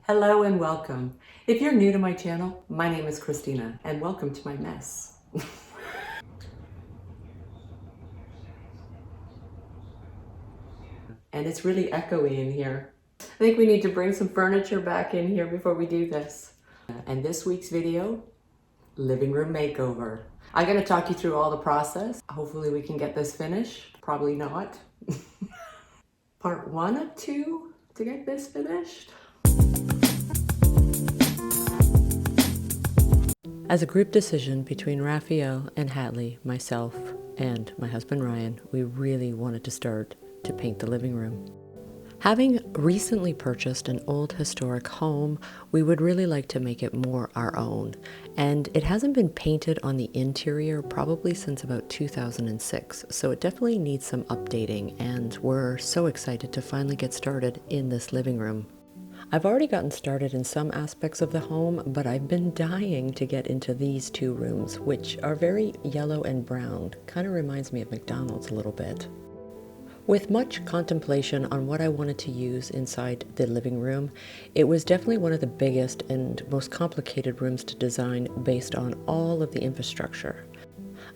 Hello and welcome. If you're new to my channel, my name is Christina and welcome to my mess. And it's really echoey in here. I think we need to bring some furniture back in here before we do this. And this week's video, living room makeover. I'm going to talk you through all the process. Hopefully we can get this finished. Probably not. Part 1 of 2 to get this finished. As a group decision between Raphael and Hatley, myself, and my husband Ryan, we really wanted to start to paint the living room. Having recently purchased an old historic home, we would really like to make it more our own. And it hasn't been painted on the interior probably since about 2006, so it definitely needs some updating, and we're so excited to finally get started in this living room. I've already gotten started in some aspects of the home, but I've been dying to get into these two rooms, which are very yellow and brown. Kind of reminds me of McDonald's a little bit. With much contemplation on what I wanted to use inside the living room, it was definitely one of the biggest and most complicated rooms to design based on all of the infrastructure.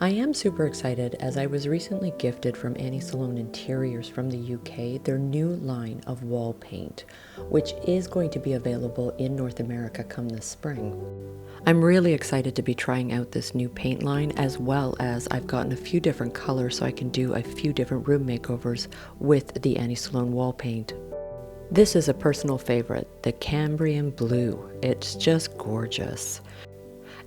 I am super excited as I was recently gifted from Sloan Interiors from the UK their new line of wall paint, which is going to be available in North America come this spring. I'm really excited to be trying out this new paint line, as well as I've gotten a few different colors so I can do a few different room makeovers with the Sloan wall paint. This is a personal favorite, the Cambrian blue. It's just gorgeous.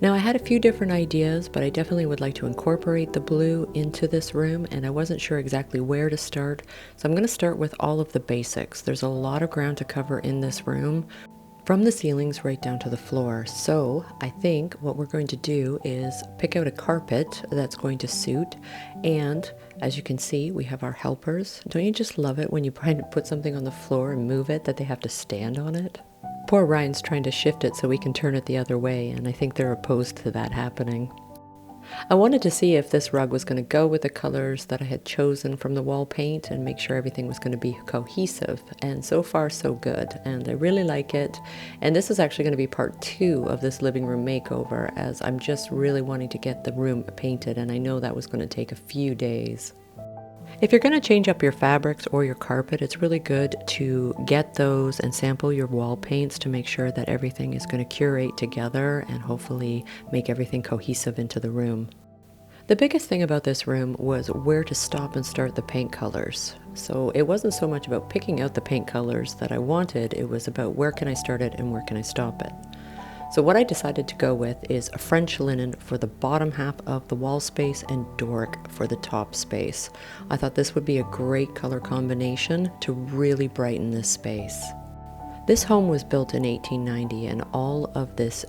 Now I had a few different ideas, but I definitely would like to incorporate the blue into this room, and I wasn't sure exactly where to start. So I'm going to start with all of the basics. There's a lot of ground to cover in this room, from the ceilings right down to the floor. So I think what we're going to do is pick out a carpet that's going to suit, and as you can see, we have our helpers. Don't you just love it when you try to put something on the floor and move it that they have to stand on it? Poor Ryan's trying to shift it so we can turn it the other way, and I think they're opposed to that happening. I wanted to see if this rug was going to go with the colors that I had chosen from the wall paint and make sure everything was going to be cohesive, and so far so good, and I really like it. And this is actually going to be part 2 of this living room makeover, as I'm just really wanting to get the room painted, and I know that was going to take a few days. If you're going to change up your fabrics or your carpet, it's really good to get those and sample your wall paints to make sure that everything is going to curate together and hopefully make everything cohesive into the room. The biggest thing about this room was where to stop and start the paint colors. So it wasn't so much about picking out the paint colors that I wanted, it was about where can I start it and where can I stop it. So what I decided to go with is a French linen for the bottom half of the wall space and Doric for the top space. I thought this would be a great color combination to really brighten this space. This home was built in 1890, and all of this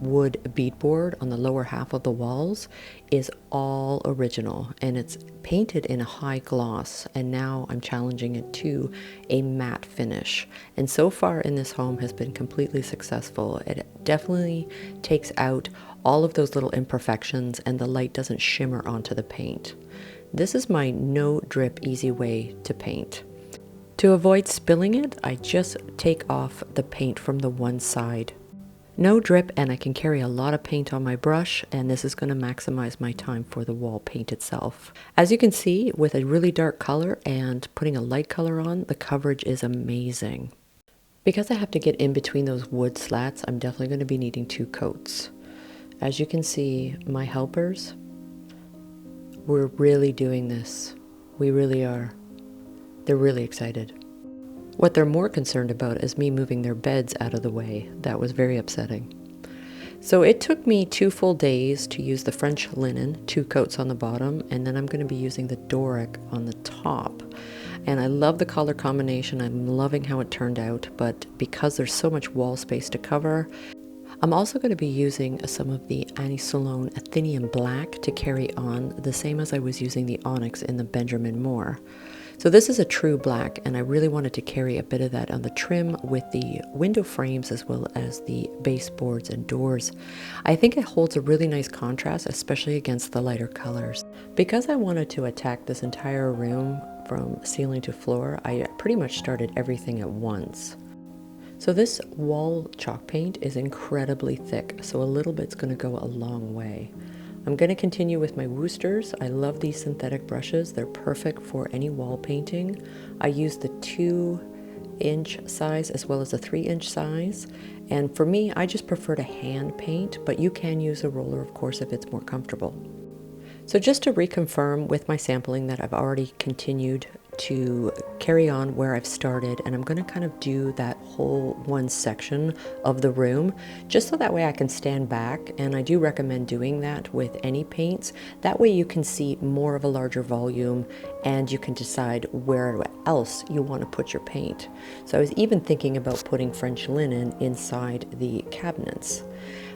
wood beadboard on the lower half of the walls is all original, and it's painted in a high gloss, and now I'm challenging it to a matte finish, and so far in this home has been completely successful. It definitely takes out all of those little imperfections, and the light doesn't shimmer onto the paint. This is my no drip easy way to paint. To avoid spilling it, I just take off the paint from the one side. No drip, and I can carry a lot of paint on my brush, and this is going to maximize my time for the wall paint itself. As you can see, with a really dark color and putting a light color on, the coverage is amazing. Because I have to get in between those wood slats, I'm definitely going to be needing 2 coats. As you can see, my helpers, we're really doing this. We really are. They're really excited. What they're more concerned about is me moving their beds out of the way. That was very upsetting. So it took me 2 full days to use the French linen, 2 coats on the bottom, and then I'm going to be using the Doric on the top. And I love the color combination. I'm loving how it turned out, but because there's so much wall space to cover, I'm also going to be using some of the Sloan Athenian black to carry on, the same as I was using the onyx in the Benjamin Moore. So this is a true black, and I really wanted to carry a bit of that on the trim with the window frames as well as the baseboards and doors. I think it holds a really nice contrast, especially against the lighter colors. Because I wanted to attack this entire room from ceiling to floor, I pretty much started everything at once. So this wall chalk paint is incredibly thick, so a little bit's going to go a long way. I'm going to continue with my Woosters. I love these synthetic brushes. They're perfect for any wall painting. I use the 2-inch size as well as the 3-inch size. And for me, I just prefer to hand paint, but you can use a roller, of course, if it's more comfortable. So just to reconfirm with my sampling that I've already continued to carry on where I've started, and I'm going to kind of do that whole one section of the room just so that way I can stand back, and I do recommend doing that with any paints. That way you can see more of a larger volume and you can decide where else you want to put your paint. So I was even thinking about putting French linen inside the cabinets.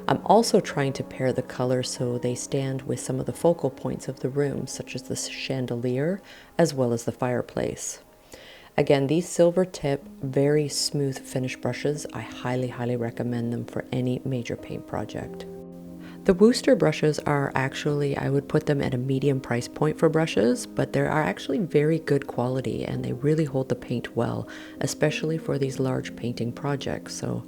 I'm also trying to pair the colors so they stand with some of the focal points of the room, such as the chandelier as well as the fireplace. Again, these silver tip, very smooth finish brushes, I highly recommend them for any major paint project. The Wooster brushes are actually, I would put them at a medium price point for brushes, but they are actually very good quality and they really hold the paint well, especially for these large painting projects. So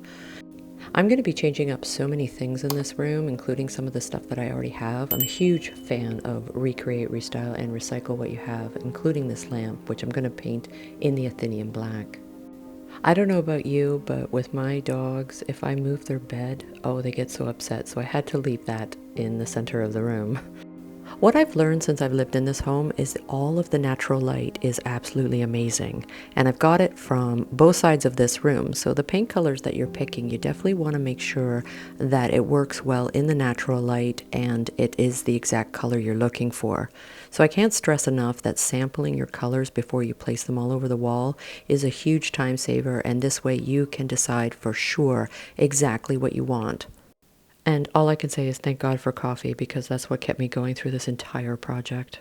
I'm going to be changing up so many things in this room, including some of the stuff that I already have. I'm a huge fan of recreate, restyle, and recycle what you have, including this lamp, which I'm going to paint in the Athenian black. I don't know about you, but with my dogs, if I move their bed, oh, they get so upset, so I had to leave that in the center of the room. What I've learned since I've lived in this home is that all of the natural light is absolutely amazing, and I've got it from both sides of this room. So the paint colors that you're picking, you definitely want to make sure that it works well in the natural light and it is the exact color you're looking for. So I can't stress enough that sampling your colors before you place them all over the wall is a huge time saver, and this way you can decide for sure exactly what you want. And all I can say is thank God for coffee, because that's what kept me going through this entire project.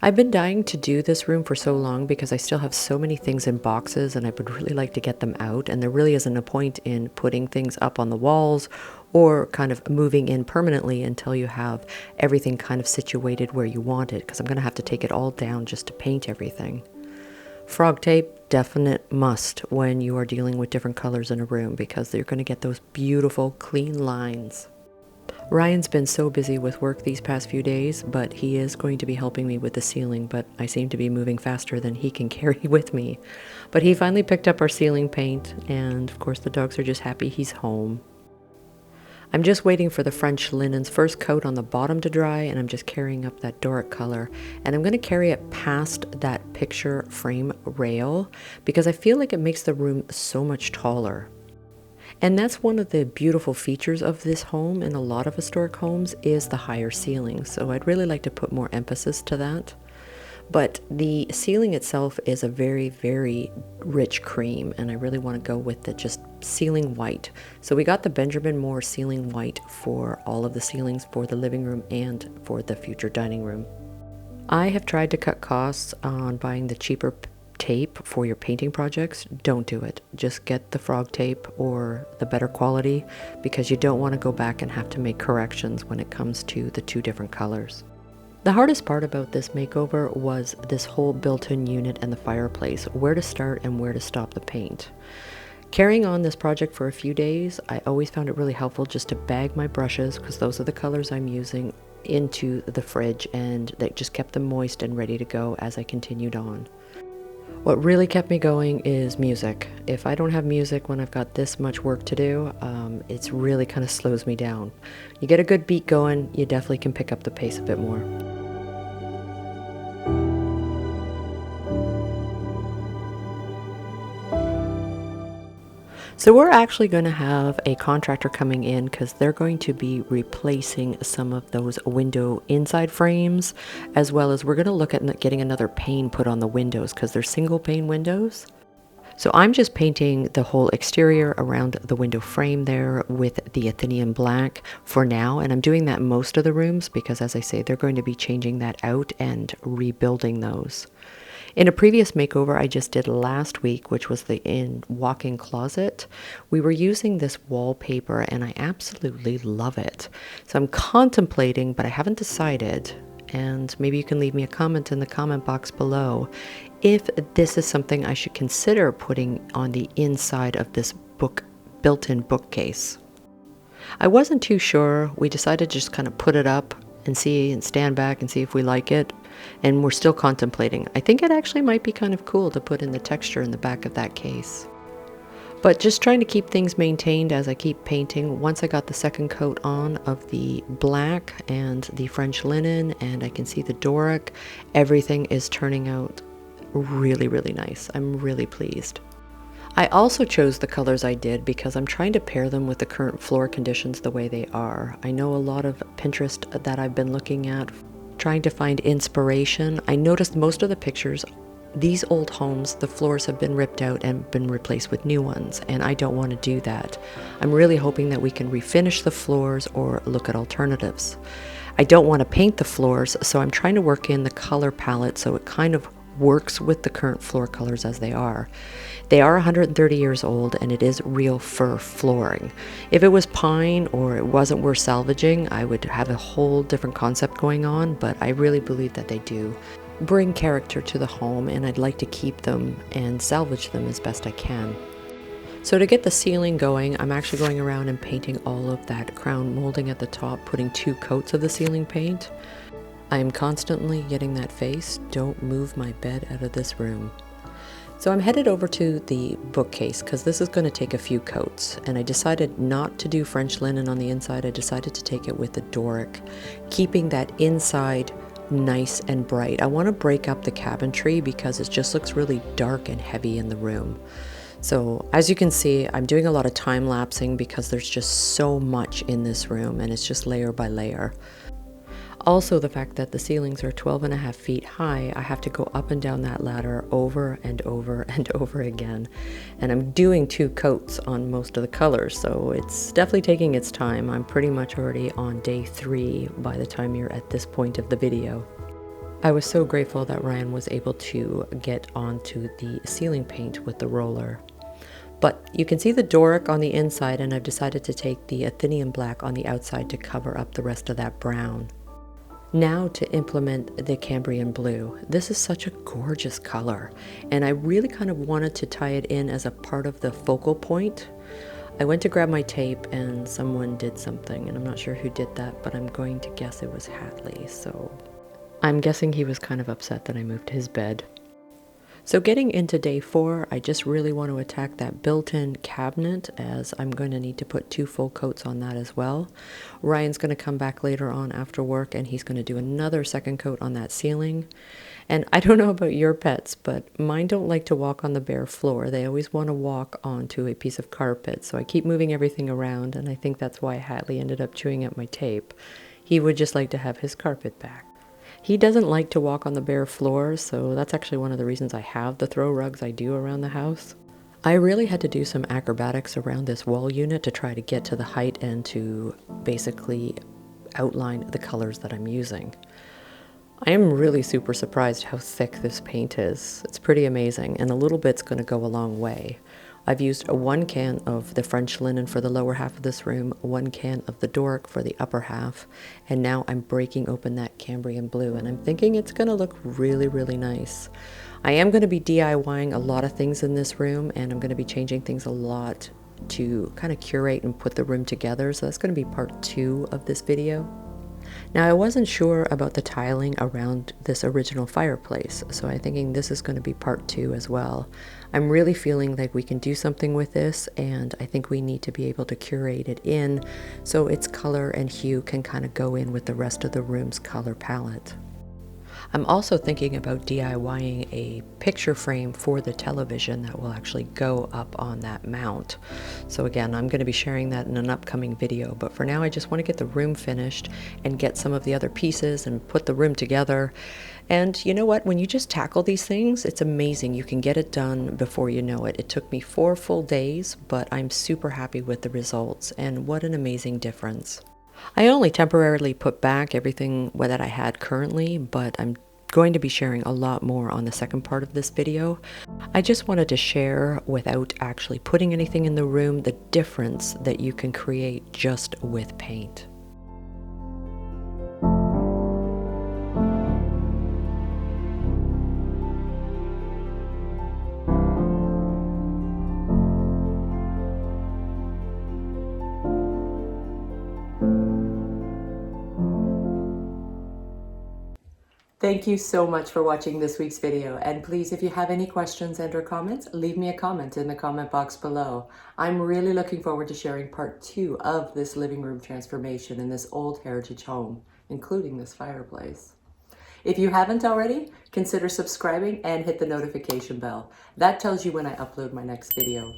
I've been dying to do this room for so long because I still have so many things in boxes and I would really like to get them out, and there really isn't a point in putting things up on the walls or kind of moving in permanently until you have everything kind of situated where you want it, because I'm going to have to take it all down just to paint everything. Frog tape, definite must when you are dealing with different colors in a room, because you're going to get those beautiful clean lines. Ryan's been so busy with work these past few days, but he is going to be helping me with the ceiling, but I seem to be moving faster than he can carry with me. But he finally picked up our ceiling paint, and of course the dogs are just happy he's home. I'm just waiting for the French linen's first coat on the bottom to dry, and I'm just carrying up that Doric color, and I'm going to carry it past that picture frame rail because I feel like it makes the room so much taller. And that's one of the beautiful features of this home in a lot of historic homes is the higher ceiling, so I'd really like to put more emphasis to that. But the ceiling itself is a very rich cream, and I really want to go with the just ceiling white. So we got the Benjamin Moore ceiling white for all of the ceilings for the living room and for the future dining room. I have tried to cut costs on buying the cheaper tape for your painting projects. Don't do it. Just get the frog tape or the better quality, because you don't want to go back and have to make corrections when it comes to the two different colors. The hardest part about this makeover was this whole built-in unit and the fireplace, where to start and where to stop the paint. Carrying on this project for a few days, I always found it really helpful just to bag my brushes, because those are the colors I'm using, into the fridge, and that just kept them moist and ready to go as I continued on. What really kept me going is music. If I don't have music when I've got this much work to do, it's really kind of slows me down. You get a good beat going, you definitely can pick up the pace a bit more. So we're actually going to have a contractor coming in because they're going to be replacing some of those window inside frames, as well as we're going to look at getting another pane put on the windows because they're single pane windows. So I'm just painting the whole exterior around the window frame there with the Athenian black for now, and I'm doing that in most of the rooms because, as I say, they're going to be changing that out and rebuilding those. In a previous makeover I just did last week, which was the walk-in closet, we were using this wallpaper and I absolutely love it. So I'm contemplating, but I haven't decided, and maybe you can leave me a comment in the comment box below if this is something I should consider putting on the inside of this built-in bookcase. I wasn't too sure. We decided to just kind of put it up and see and stand back and see if we like it. And we're still contemplating. I think it actually might be kind of cool to put in the texture in the back of that case. But just trying to keep things maintained as I keep painting. Once I got the second coat on of the black and the French linen, and I can see the Doric, everything is turning out really, really nice. I'm really pleased. I also chose the colors I did because I'm trying to pair them with the current floor conditions the way they are. I know a lot of Pinterest that I've been looking at, trying to find inspiration. I noticed most of the pictures, these old homes, the floors have been ripped out and been replaced with new ones, and I don't want to do that. I'm really hoping that we can refinish the floors or look at alternatives. I don't want to paint the floors, so I'm trying to work in the color palette so it kind of works with the current floor colors as they are. They are 130 years old, and it is real fir flooring. If it was pine or it wasn't worth salvaging, I would have a whole different concept going on, but I really believe that they do bring character to the home, and I'd like to keep them and salvage them as best I can. So to get the ceiling going, I'm actually going around and painting all of that crown molding at the top, putting 2 coats of the ceiling paint. I am constantly getting that face, don't move my bed out of this room. So I'm headed over to the bookcase because this is going to take a few coats, and I decided not to do French linen on the inside. I decided to take it with the Doric, keeping that inside nice and bright. I want to break up the cabinetry because it just looks really dark and heavy in the room. So as you can see, I'm doing a lot of time lapsing because there's just so much in this room, and it's just layer by layer. Also, the fact that the ceilings are 12.5 feet high, I have to go up and down that ladder over and over and over again. And I'm doing 2 coats on most of the colors, so it's definitely taking its time. I'm pretty much already on day 3 by the time you're at this point of the video. I was so grateful that Ryan was able to get onto the ceiling paint with the roller. But you can see the Doric on the inside, and I've decided to take the Athenian black on the outside to cover up the rest of that brown. Now to implement the Cambrian blue. This is such a gorgeous color, and I really kind of wanted to tie it in as a part of the focal point. I went to grab my tape and someone did something, and I'm not sure who did that, but I'm going to guess it was Hadley, so I'm guessing he was kind of upset that I moved his bed. So getting into day 4, I just really want to attack that built-in cabinet, as I'm going to need to put 2 full coats on that as well. Ryan's going to come back later on after work, and he's going to do another second coat on that ceiling. And I don't know about your pets, but mine don't like to walk on the bare floor. They always want to walk onto a piece of carpet, so I keep moving everything around, and I think that's why Hadley ended up chewing at my tape. He would just like to have his carpet back. He doesn't like to walk on the bare floor, so that's actually one of the reasons I have the throw rugs I do around the house. I really had to do some acrobatics around this wall unit to try to get to the height and to basically outline the colors that I'm using. I am really super surprised how thick this paint is. It's pretty amazing, and a little bit's going to go a long way. I've used 1 can of the French linen for the lower half of this room, 1 can of the Doric for the upper half, and now I'm breaking open that Cambrian blue, and I'm thinking it's going to look really, really nice. I am going to be DIYing a lot of things in this room, and I'm going to be changing things a lot to kind of curate and put the room together, so that's going to be part 2 of this video. Now, I wasn't sure about the tiling around this original fireplace, so I'm thinking this is going to be part 2 as well. I'm really feeling like we can do something with this, and I think we need to be able to curate it in so its color and hue can kind of go in with the rest of the room's color palette. I'm also thinking about DIYing a picture frame for the television that will actually go up on that mount. So again, I'm going to be sharing that in an upcoming video, but for now I just want to get the room finished and get some of the other pieces and put the room together. And you know what? When you just tackle these things, it's amazing. You can get it done before you know it. It took me 4 full days, but I'm super happy with the results, and what an amazing difference. I only temporarily put back everything that I had currently, but I'm going to be sharing a lot more on the second part of this video. I just wanted to share, without actually putting anything in the room, the difference that you can create just with paint. Thank you so much for watching this week's video, and please, if you have any questions and or comments, leave me a comment in the comment box below. I'm really looking forward to sharing part 2 of this living room transformation in this old heritage home, including this fireplace. If you haven't already, consider subscribing and hit the notification bell. That tells you when I upload my next video.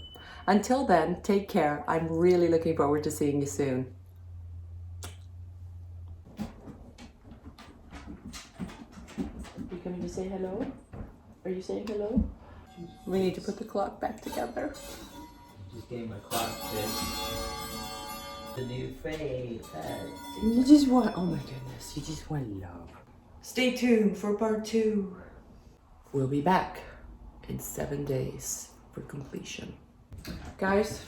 Until then, take care. I'm really looking forward to seeing you soon. You coming to say hello? Are you saying hello? We need to put the clock back together. Just getting my clock fixed. The new face. You just want, oh my goodness, you just want love. Stay tuned for part 2. We'll be back in 7 days for completion. Guys,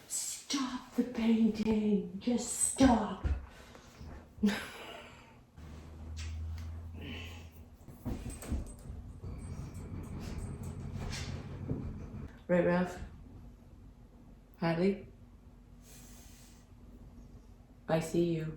stop the painting. Just stop. Right, Ralph? Hadley? I see you.